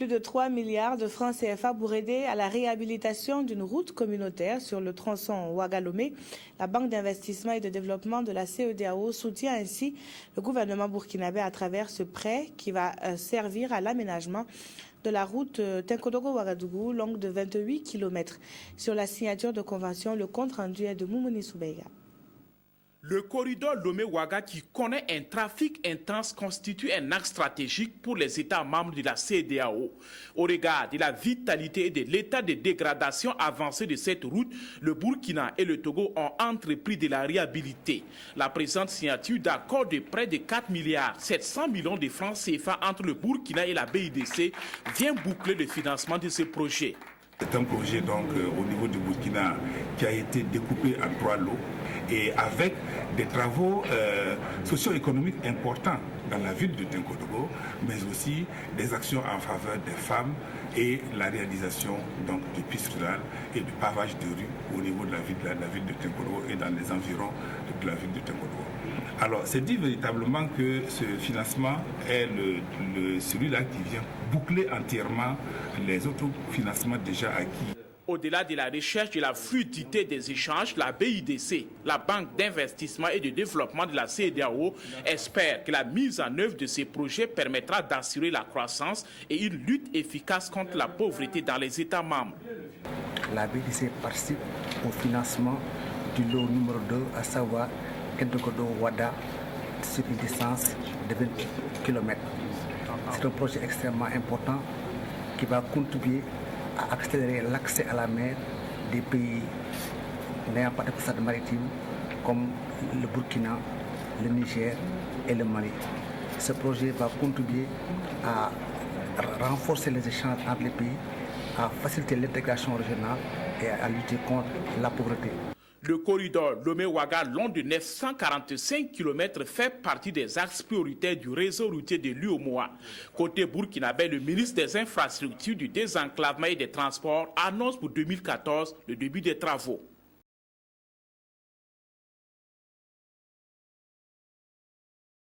Plus de 3 milliards de francs CFA pour aider à la réhabilitation d'une route communautaire sur le tronçon Ouaga-Lomé. La Banque d'investissement et de développement de la CEDEAO soutient ainsi le gouvernement burkinabé à travers ce prêt qui va servir à l'aménagement de la route Tenkodogo-Ouagadougou, longue de 28 km. Sur la signature de convention, le compte rendu est de Moumouni Soubeiga. Le corridor Lomé-Ouaga, qui connaît un trafic intense, constitue un axe stratégique pour les États membres de la CEDEAO. Au regard de la vitalité et de l'état de dégradation avancé de cette route, le Burkina et le Togo ont entrepris de la réhabiliter. La présente signature d'accord de près de 4 milliards 700 millions de francs CFA entre le Burkina et la BIDC vient boucler le financement de ce projet. C'est un projet donc au niveau du Burkina qui a été découpé en 3 lots et avec des travaux socio-économiques importants dans la ville de Tenkodogo, mais aussi des actions en faveur des femmes et la réalisation donc de pistes rurales et du pavage de rue au niveau de la ville de Tenkodogo et dans les environs de la ville de Tenkodogo. Alors, c'est dit véritablement que ce financement est celui-là qui vient boucler entièrement les autres financements déjà acquis. Au-delà de la recherche de la fluidité des échanges, la BIDC, la Banque d'investissement et de développement de la CEDEAO, espère que la mise en œuvre de ces projets permettra d'assurer la croissance et une lutte efficace contre la pauvreté dans les États membres. La BIDC participe au financement du lot numéro 2, à savoir Tenkodogo-Ouaga, sur une distance de 20 km. C'est un projet extrêmement important qui va contribuer à accélérer l'accès à la mer des pays n'ayant pas de façade maritime comme le Burkina, le Niger et le Mali. Ce projet va contribuer à renforcer les échanges entre les pays, à faciliter l'intégration régionale et à lutter contre la pauvreté. Le corridor Lomé-Ouaga, long de 945 km, fait partie des axes prioritaires du réseau routier de l'UOMOA. Côté burkinabé, le ministre des Infrastructures, du Désenclavement et des Transports annonce pour 2014 le début des travaux.